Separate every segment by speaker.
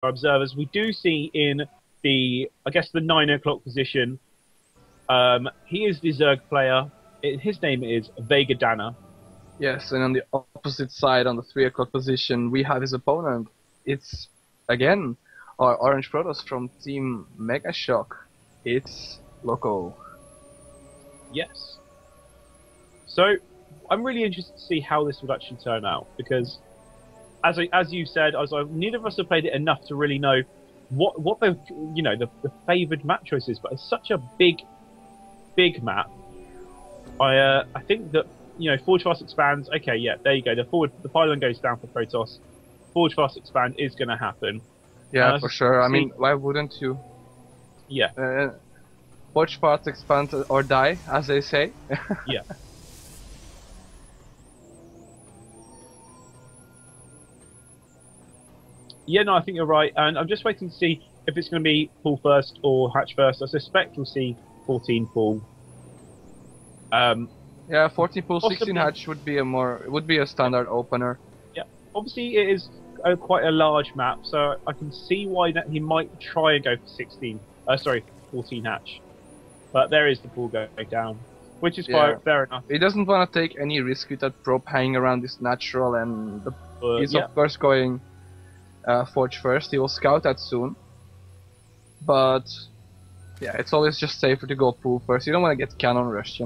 Speaker 1: observers, we do see in the, I guess, the 9 o'clock position, he is the Zerg player. His name is Vega.
Speaker 2: Yes, and on the opposite side, on the 3 o'clock position, we have his opponent. It's, again, our Orange Protoss from Team Megashock. It's Loco.
Speaker 1: Yes. So, I'm really interested to see how this would actually turn out, because, as you said, neither of us have played it enough to really know what the favoured map choice is, but it's such a big map. I think that forward fast expands. Okay, yeah, there you go. The pylon goes down for Protoss. Forward fast expand is going to happen.
Speaker 2: Yeah, for sure. I mean, why wouldn't you?
Speaker 1: Yeah.
Speaker 2: Forward fast expand or die, as they say.
Speaker 1: Yeah. Yeah, no, I think you're right, and I'm just waiting to see if it's going to be pull first or hatch first. I suspect we'll see 14 pull.
Speaker 2: Yeah, 14 pull,
Speaker 1: possibly.
Speaker 2: 16 hatch would be a standard opener.
Speaker 1: Yeah, obviously it is quite a large map, so I can see why that he might try and go for 14 hatch. But there is the pull going down, which is fair enough.
Speaker 2: He doesn't want to take any risk with that probe hanging around this natural, and he's of course going forge first. He will scout that soon, but yeah, it's always just safer to go pull first. You don't want to get cannon rushed,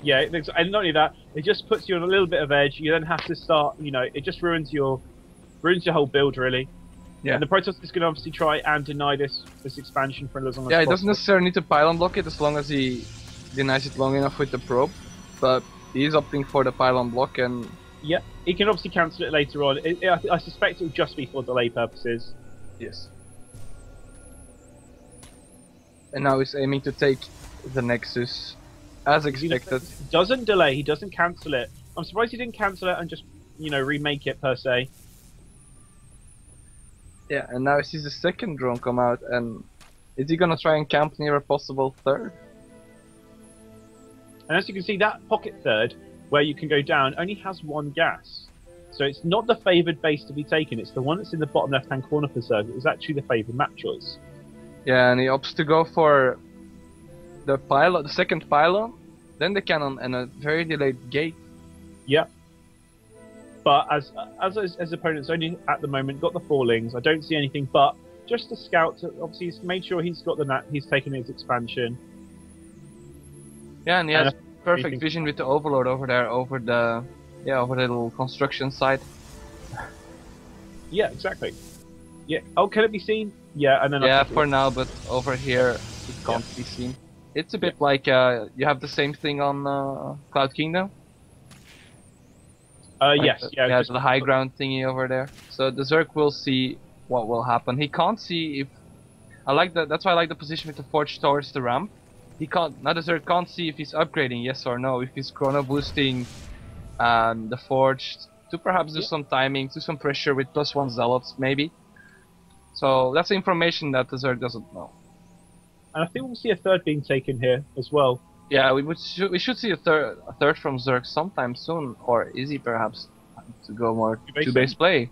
Speaker 1: Yeah, and not only that, it just puts you on a little bit of edge. You then have to start, it just ruins your whole build, really. Yeah. And the Protoss is going to obviously try and deny this expansion for as long as possible.
Speaker 2: Yeah, he doesn't necessarily need to pylon block it as long as he denies it long enough with the probe, but he is opting for the pylon block, and
Speaker 1: yeah, he can obviously cancel it later on. I suspect it will just be for delay purposes.
Speaker 2: Yes. And now he's aiming to take the Nexus, as expected.
Speaker 1: He doesn't delay, he doesn't cancel it. I'm surprised he didn't cancel it and just, remake it per se.
Speaker 2: Yeah, and now he sees the second drone come out, and is he gonna try and camp near a possible third?
Speaker 1: And as you can see, that pocket third, where you can go down, only has 1 gas. So it's not the favoured base to be taken, it's the one that's in the bottom left-hand corner for Zerg. It was actually the favoured map choice.
Speaker 2: Yeah, and he opts to go for the second pylon, then the cannon, and a very delayed gate.
Speaker 1: Yeah. But as opponents only at the moment got the fallings, I don't see anything but just the scout. Obviously, he's made sure he's got he's taken his expansion.
Speaker 2: Yeah, and he has perfect vision with the Overlord over there, over the little construction site.
Speaker 1: Yeah, exactly. Yeah. Oh, can it be seen? Yeah, and then
Speaker 2: for now, but over here it can't be seen. It's a bit like you have the same thing on Cloud Kingdom.
Speaker 1: Yes, yeah.
Speaker 2: The high ground thingy over there. So the Zerg will see what will happen. He can't see if that's why I like the position with the forge towards the ramp. The Zerg can't see if he's upgrading, yes or no. If he's chrono boosting the forge to perhaps do some timing, do some pressure with +1 zealots maybe. So that's information that the Zerg doesn't know.
Speaker 1: And I think we'll see a third being taken here as well.
Speaker 2: Yeah, we should see a third from Zerg sometime soon, or Izzy perhaps, to go more two-base play.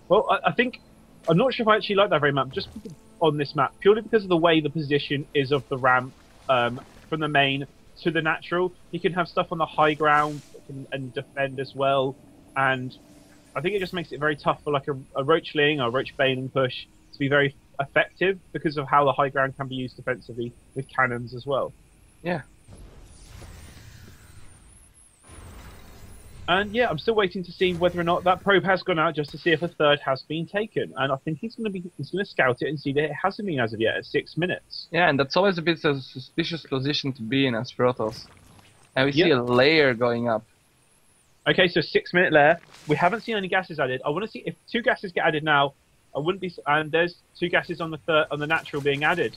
Speaker 1: Well, I think I'm not sure if I actually like that very much, just on this map, purely because of the way the position is of the ramp from the main to the natural. You can have stuff on the high ground and defend as well, and I think it just makes it very tough for like a roachling or a roach baneling push to be very effective because of how the high ground can be used defensively with cannons as well.
Speaker 2: Yeah.
Speaker 1: And yeah, I'm still waiting to see whether or not that probe has gone out just to see if a third has been taken. And I think he's going to scout it and see that it hasn't been as of yet at 6 minutes.
Speaker 2: Yeah, and that's always a bit of a suspicious position to be in as Protoss. And we see a layer going up.
Speaker 1: Okay, so 6 minute layer. We haven't seen any gases added. I want to see if 2 gases get added now. I wouldn't be, and there's 2 gases on the natural being added.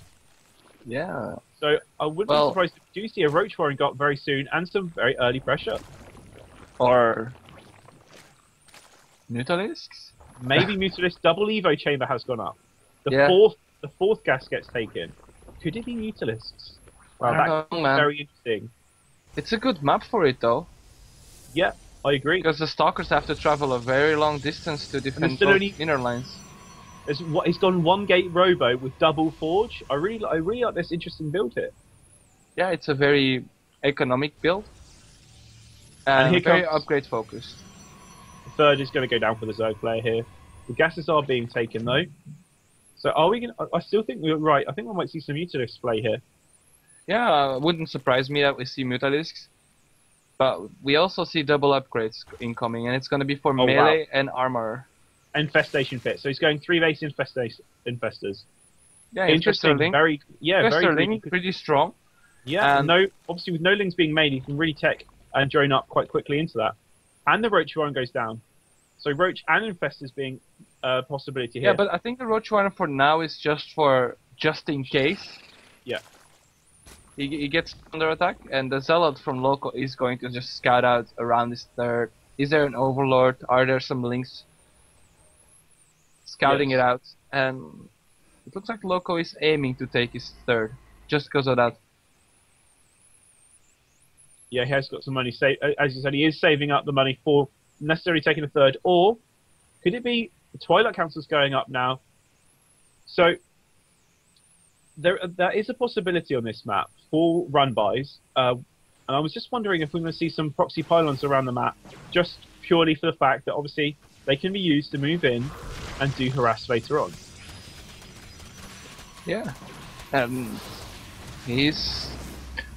Speaker 2: Yeah.
Speaker 1: So I wouldn't be surprised if we do see a roach warring got very soon and some very early pressure.
Speaker 2: Or Mutalisks?
Speaker 1: Maybe Mutalisk double Evo chamber has gone up. The fourth gas gets taken. Could it be Mutalisks? Wow, that's very interesting.
Speaker 2: It's a good map for it though.
Speaker 1: Yeah. I agree.
Speaker 2: Because the stalkers have to travel a very long distance to defend
Speaker 1: still
Speaker 2: those
Speaker 1: only-
Speaker 2: inner lines.
Speaker 1: He's gone one gate robo with double forge. I really like this interesting build here.
Speaker 2: Yeah, it's a very economic build.
Speaker 1: And
Speaker 2: And
Speaker 1: here
Speaker 2: very
Speaker 1: comes-
Speaker 2: upgrade focused.
Speaker 1: The third is going to go down for the Zerg player here. The gases are being taken though. So are we going to... I still think we're right. I think we might see some Mutalisks play here.
Speaker 2: Yeah, wouldn't surprise me that we see Mutalisks. But we also see double upgrades incoming, and it's going to be for melee and armor.
Speaker 1: Infestation pit. So he's going 3 base infestors.
Speaker 2: Yeah,
Speaker 1: Interesting.
Speaker 2: Link.
Speaker 1: Very
Speaker 2: Infestor
Speaker 1: very
Speaker 2: Link, pretty strong.
Speaker 1: Yeah,
Speaker 2: And-
Speaker 1: no, obviously with no links being made, he can really tech and drone up quite quickly into that. And the Roach one goes down. So Roach and Infestors being a possibility here.
Speaker 2: Yeah, but I think the Roach Warren for now is just in case.
Speaker 1: Yeah.
Speaker 2: He gets under attack, and the Zealot from local is going to just scout out around his third. Is there an Overlord? Are there some links? Scouting
Speaker 1: Yes.
Speaker 2: it out, and it looks like Loco is aiming to take his third, just because of that.
Speaker 1: Yeah, he has got some money. As you said, he is saving up the money for necessarily taking a third. Or could it be the Twilight Council's going up now? So there is a possibility on this map for run-bys. And I was just wondering if we're going to see some proxy pylons around the map, just purely for the fact that obviously they can be used to move in and do harass later on.
Speaker 2: Yeah, he's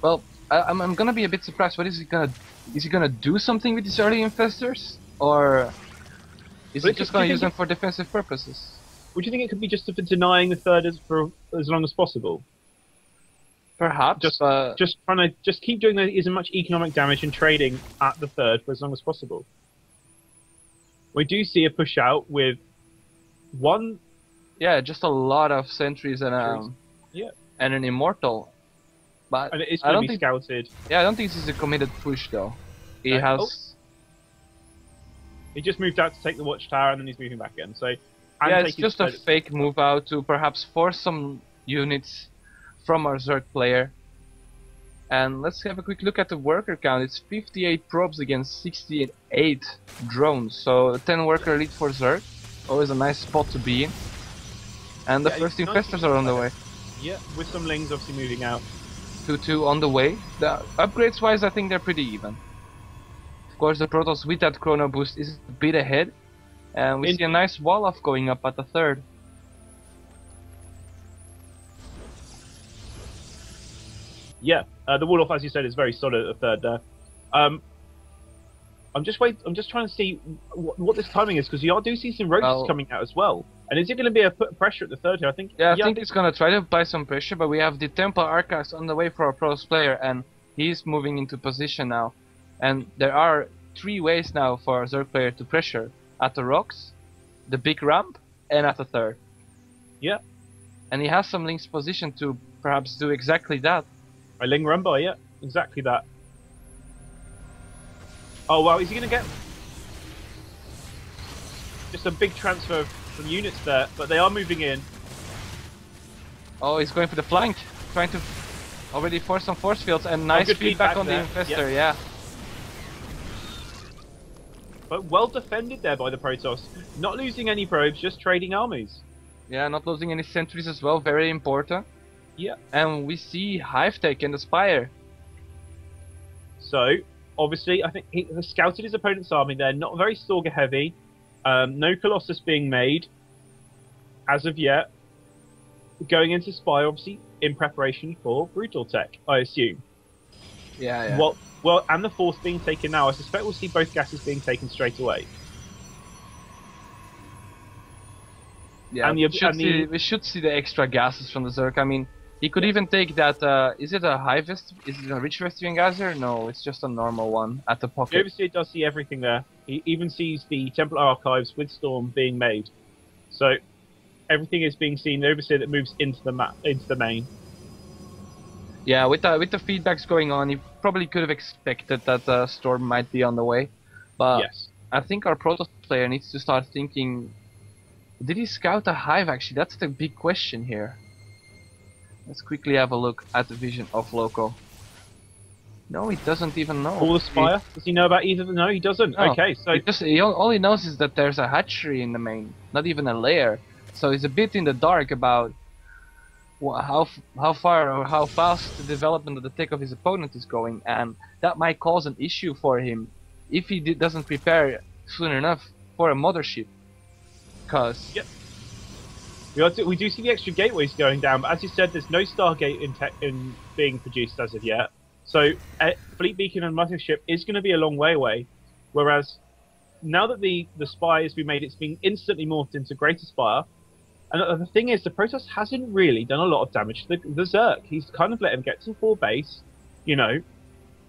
Speaker 2: well. I'm gonna be a bit surprised. What is he gonna? Is he gonna do something with these early infestors, or is he just gonna use them for defensive purposes?
Speaker 1: Would you think it could be just for denying the third for as long as possible?
Speaker 2: Perhaps.
Speaker 1: Just trying to keep doing as much economic damage and trading at the third for as long as possible. We do see a push out with one.
Speaker 2: Yeah, just a lot of sentries and and an immortal. But
Speaker 1: And it is
Speaker 2: I
Speaker 1: going
Speaker 2: don't
Speaker 1: to be
Speaker 2: think.
Speaker 1: scouted.
Speaker 2: Yeah, I don't think this is a committed push though. He
Speaker 1: No.
Speaker 2: has.
Speaker 1: He just moved out to take the watchtower and then he's moving back again. So
Speaker 2: Yeah, it's just a fake move out to perhaps force some units from our Zerg player. And let's have a quick look at the worker count. It's 58 probes against 68 drones. So a 10 worker lead for Zerg. Always a nice spot to be in. And the
Speaker 1: Yeah,
Speaker 2: first
Speaker 1: it's
Speaker 2: infestors
Speaker 1: nice
Speaker 2: are on the way.
Speaker 1: Yeah, with some lings obviously moving out.
Speaker 2: 2-2 on the way. The upgrades wise, I think they're pretty even. Of course, the Protoss with that chrono boost is a bit ahead. And we see a nice wall off going up at the third.
Speaker 1: Yeah, the wall off, as you said, is very solid at the third there. I'm just trying to see what this timing is because you do see some roaches coming out as well. And is it going to be a put pressure at the third here? I think.
Speaker 2: Yeah, I think it's gonna try to apply some pressure, but we have the Temple Archives on the way for our Protoss player, and he's moving into position now. And there are 3 ways now for our Zerg player to pressure: at the rocks, the big ramp, and at the third.
Speaker 1: Yeah.
Speaker 2: And he has some links positioned to perhaps do exactly that.
Speaker 1: A ling run by, yeah, exactly that. Oh wow, is he going to get just a big transfer from units there? But they are moving in.
Speaker 2: Oh, he's going for the flank, trying to already force some force fields and nice
Speaker 1: good
Speaker 2: feedback on
Speaker 1: there.
Speaker 2: the infestor. Yeah.
Speaker 1: But well defended there by the Protoss. Not losing any probes, just trading armies.
Speaker 2: Yeah, not losing any sentries as well, very important.
Speaker 1: Yeah.
Speaker 2: And we see Hive Tech and the Spire.
Speaker 1: So, obviously, I think he has scouted his opponent's army there. Not very Storger heavy. No Colossus being made as of yet. Going into Spire, obviously, in preparation for Brutal Tech, I assume.
Speaker 2: Yeah.
Speaker 1: Well, and the fourth being taken now. I suspect we'll see both gases being taken straight away.
Speaker 2: Yeah,
Speaker 1: And
Speaker 2: we should see the extra gases from the Zerg. I mean, he could even take that. Is it a high vest? Is it a rich Vestrian geyser? No, it's just a normal one at the
Speaker 1: The
Speaker 2: pocket.
Speaker 1: Overseer does see everything there. He even sees the Templar Archives with Storm being made. So everything is being seen. The Overseer that moves into the map, into the main.
Speaker 2: Yeah, with the feedbacks going on, he probably could have expected that Storm might be on the way. But
Speaker 1: Yes.
Speaker 2: I think our Protoss player needs to start thinking. Did he scout a hive actually? That's the big question here. Let's quickly have a look at the vision of Loco. No, he doesn't even know.
Speaker 1: Or the Spire? Does he know about either? No, he doesn't.
Speaker 2: No.
Speaker 1: Okay, so
Speaker 2: All he knows is that there's a hatchery in the main, not even a lair. So he's a bit in the dark about how far or how fast the development of the tech of his opponent is going, and that might cause an issue for him if he doesn't prepare soon enough for a mothership. Cause
Speaker 1: yep. We do see the extra gateways going down, but as you said, there's no Stargate in being produced as of yet. So Fleet Beacon and Mothership is going to be a long way away. Whereas now that the Spire has been made, it's been instantly morphed into Greater Spire. And the thing is, the Protoss hasn't really done a lot of damage to the Zerg. He's kind of let him get to full base, you know,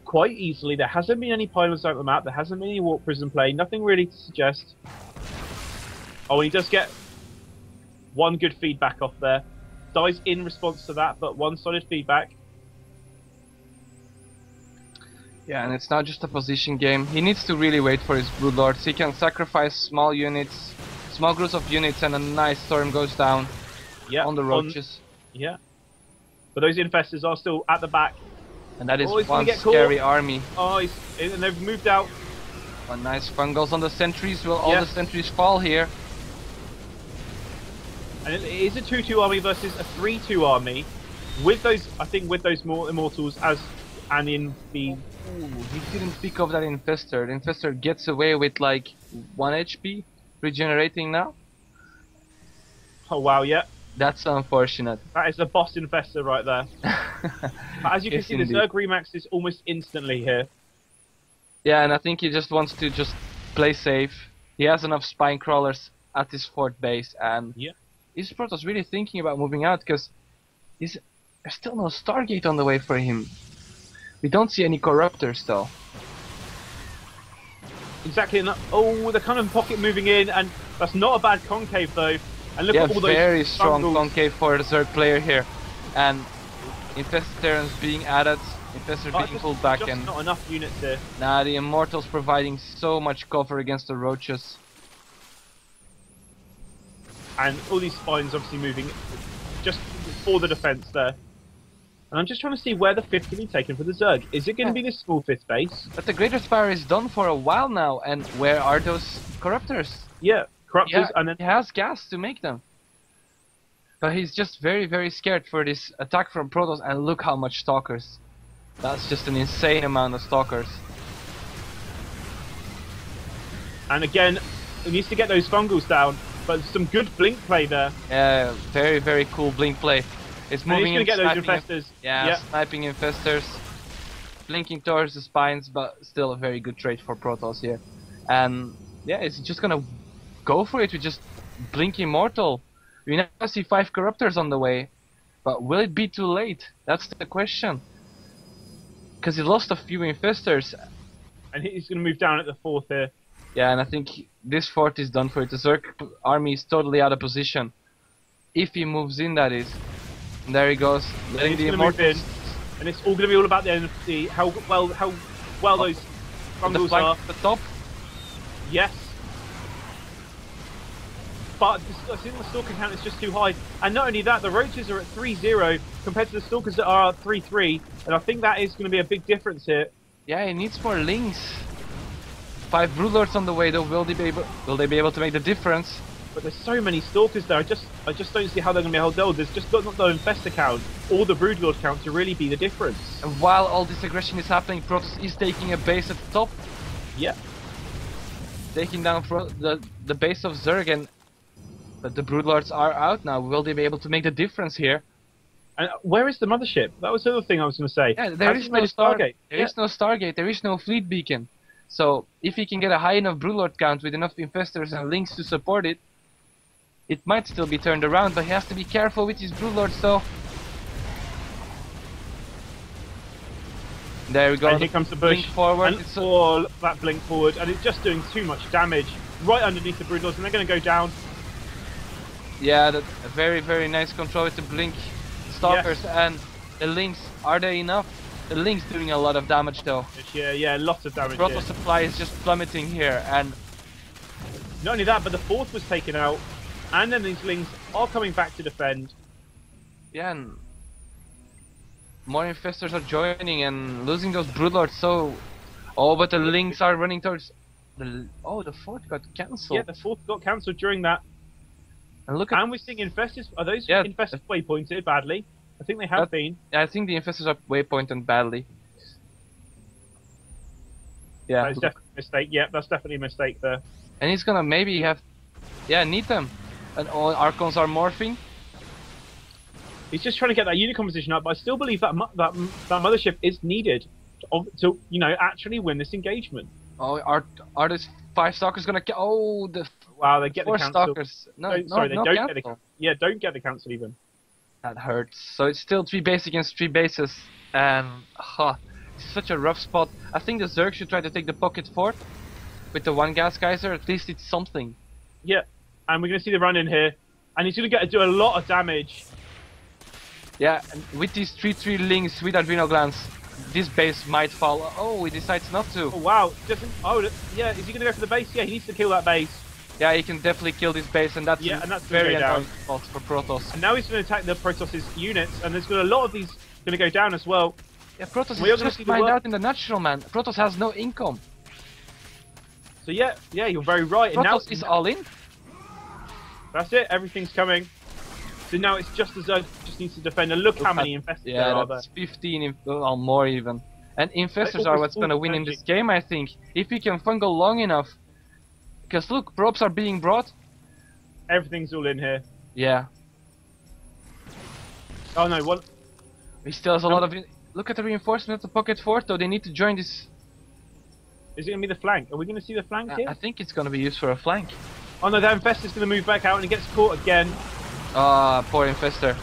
Speaker 1: quite easily. There hasn't been any pylons out of the map. There hasn't been any warp prison play. Nothing really to suggest. Oh, and he does get one good feedback off there. Dies in response to that, but one solid feedback.
Speaker 2: Yeah, and it's not just a position game. He needs to really wait for his Broodlords. He can sacrifice small units, small groups of units, and a nice storm goes down on the roaches.
Speaker 1: Yeah. But those infestors are still at the back.
Speaker 2: And that is one scary army.
Speaker 1: Oh, and they've moved out.
Speaker 2: One nice fungals on the sentries. Will all the sentries fall here?
Speaker 1: And it is a 2-2 army versus a 3-2 army. With those, I think, with those more immortals and in the...
Speaker 2: Ooh, he didn't pick up that infestor. The infestor gets away with like 1 HP, regenerating now.
Speaker 1: Oh wow, yeah.
Speaker 2: That's unfortunate.
Speaker 1: That is a boss infestor right there. But as you can see, indeed. The Zerg remaxes almost instantly here.
Speaker 2: Yeah, and I think he just wants to just play safe. He has enough spine crawlers at his fort base, and his Protoss really thinking about moving out because there's still no Stargate on the way for him. We don't see any corruptors though.
Speaker 1: Exactly, and oh, the kind of pocket moving in, and that's not a bad concave though. And look at all those
Speaker 2: very strong
Speaker 1: bungles.
Speaker 2: concave for the Zerg player here, and infestors being added, infestors being pulled back, and
Speaker 1: not enough units here.
Speaker 2: Nah, the immortals providing so much cover against the roaches.
Speaker 1: And all these spines obviously moving just for the defense there. And I'm just trying to see where the 5th can be taken for the Zerg. Is it going to be this small 5th base?
Speaker 2: But the Greater Spire is done for a while now, and where are those corruptors?
Speaker 1: Yeah, corruptors, and then
Speaker 2: he has gas to make them. But he's just very, very scared for this attack from Protoss, and look how much Stalkers. That's just an insane amount of Stalkers.
Speaker 1: And again, he needs to get those fungals down, but some good blink play there.
Speaker 2: Yeah, very, very cool blink play. It's moving in,
Speaker 1: get those infestors.
Speaker 2: Sniping infestors, blinking towards the spines, but still a very good trade for Protoss here. And yeah, it's just gonna go for it with just blink immortal. We now see 5 corruptors on the way, but will it be too late? That's the question. Because he lost a few infestors.
Speaker 1: And he's gonna move down at the 4th here.
Speaker 2: Yeah, and I think this fort is done for it. The Zerg army is totally out of position. If he moves in, that is. And there he goes, letting the immortals.
Speaker 1: And it's all going to be all about how well those fungals are.
Speaker 2: At the top.
Speaker 1: Yes. But I think the Stalker count is just too high. And not only that, the Roaches are at 3-0 compared to the Stalkers that are 3-3. And I think that is going to be a big difference here.
Speaker 2: Yeah, he needs more links. 5 Broodlords on the way though, will they be able to make the difference?
Speaker 1: But there's so many Stalkers there, I just don't see how they're going to be held. There's just not the Infestor count or the Broodlord count to really be the difference.
Speaker 2: And while all this aggression is happening, Protoss is taking a base at the top.
Speaker 1: Yeah.
Speaker 2: Taking down the base of Zerg, but the Broodlords are out now. Will they be able to make the difference here?
Speaker 1: And where is the mothership? That was the other thing I was going to say.
Speaker 2: Yeah, there is no Stargate. There is no Stargate. There is no fleet beacon. So if he can get a high enough Broodlord count with enough infestors and links to support it, it might still be turned around, but he has to be careful with his Broodlords though. There we go.
Speaker 1: And here comes the bush.
Speaker 2: Blink forward.
Speaker 1: And all that blink forward, and it's just doing too much damage right underneath the Broodlords, and they're going to go down.
Speaker 2: Yeah, that's a very, very nice control with the blink stalkers and the links. Are they enough? The link's doing a lot of damage though.
Speaker 1: Yeah, lots of damage.
Speaker 2: Protoss supply is just plummeting here, and
Speaker 1: not only that, but the 4th was taken out, and then these lings are coming back to defend.
Speaker 2: Yeah, and more infestors are joining and losing those broodlords. So, oh, but the lings are running towards the. Oh, the fort got cancelled.
Speaker 1: Yeah, the fourth got cancelled during that.
Speaker 2: And look at.
Speaker 1: And we're seeing infestors. Are those
Speaker 2: Yeah,
Speaker 1: infestors waypointed badly? I think they have been.
Speaker 2: I think the infestors are waypointed badly. Yeah,
Speaker 1: That's definitely a mistake. Yeah, that's definitely a mistake there.
Speaker 2: and he's gonna maybe have, yeah, need them. And all Archons are morphing.
Speaker 1: He's just trying to get that unit composition up, but I still believe that that mothership is needed to you know, actually win this engagement.
Speaker 2: Oh, are these 5 stalkers gonna? Oh, the
Speaker 1: Wow, they get the
Speaker 2: 4
Speaker 1: cancel.
Speaker 2: stalkers. No,
Speaker 1: No, sorry, they
Speaker 2: no
Speaker 1: don't
Speaker 2: cancel.
Speaker 1: get the. Yeah, don't get the cancel even.
Speaker 2: That hurts. So it's still 3 base against 3 bases, and it's such a rough spot. I think the Zerg should try to take the pocket fort with the 1 gas geyser. At least it's something.
Speaker 1: Yeah, and we're gonna see the run in here, and he's gonna get to do a lot of damage.
Speaker 2: Yeah, and with these 3/3 lings with adrenal glands, this base might fall. Oh, he decides not to.
Speaker 1: Oh wow, doesn't. Oh yeah, is he gonna go for the base? Yeah, he needs to kill that base.
Speaker 2: Yeah, he can definitely kill this base, and that's
Speaker 1: very
Speaker 2: annoying spot for Protoss.
Speaker 1: And now he's gonna attack the Protoss' units, and there's gonna a lot of these gonna go down as well.
Speaker 2: Yeah, Protoss
Speaker 1: We are
Speaker 2: is
Speaker 1: gonna
Speaker 2: just
Speaker 1: see the
Speaker 2: mined
Speaker 1: work.
Speaker 2: out in the natural, man. Protoss has no income.
Speaker 1: So yeah, you're very right. And now
Speaker 2: Protoss is all in.
Speaker 1: that's it. Everything's coming. So now it's just the Zerg just needs to defend. And look how many infestors there are there.
Speaker 2: That's 15 or more even. And infestors are what's gonna win in this game, I think. If we can fungal long enough. Because look, probes are being brought.
Speaker 1: Everything's all in here.
Speaker 2: Yeah.
Speaker 1: Oh no, what?
Speaker 2: He still has a lot of. Look at the reinforcement at the pocket fort, though. They need to join this.
Speaker 1: Is it gonna be the flank? Are we gonna see the flank here?
Speaker 2: I think it's gonna be used for a flank.
Speaker 1: Oh no, that infestor's gonna move back out and he gets caught again.
Speaker 2: Ah, poor infestor.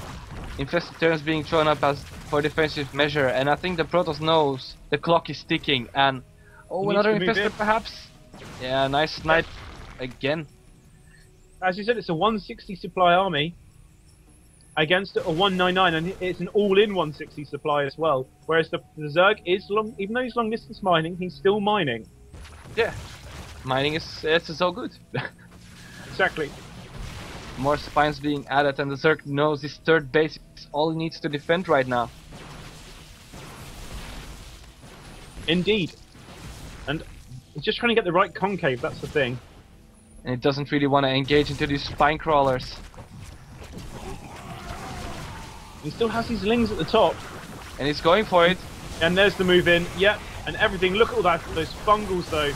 Speaker 2: Infestor turns being thrown up as for defensive measure, and I think the Protoss knows the clock is ticking. And
Speaker 1: He
Speaker 2: another
Speaker 1: needs to move
Speaker 2: infestor
Speaker 1: in.
Speaker 2: perhaps. Yeah, nice snipe again.
Speaker 1: As you said, it's a 160 supply army against a 199, and it's an all-in 160 supply as well. Whereas the Zerg is long, even though he's long distance mining, he's still mining.
Speaker 2: Yeah, mining is it's so good.
Speaker 1: Exactly.
Speaker 2: More spines being added, and the Zerg knows his 3rd base is all he needs to defend right now.
Speaker 1: Indeed. And he's just trying to get the right concave, that's the thing.
Speaker 2: And he doesn't really want to engage into these spine crawlers.
Speaker 1: He still has his lings at the top.
Speaker 2: And he's going for it.
Speaker 1: And there's the move in. Yep. And everything. Look at all that. Those fungals though.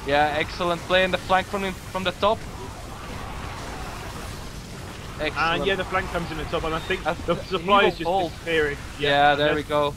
Speaker 2: Yeah, excellent play in the flank from the top. Excellent.
Speaker 1: And yeah, the flank comes in the top, and I think
Speaker 2: That's
Speaker 1: the
Speaker 2: the
Speaker 1: supply is
Speaker 2: evil
Speaker 1: just
Speaker 2: fold.
Speaker 1: disappearing.
Speaker 2: Yeah, there we go.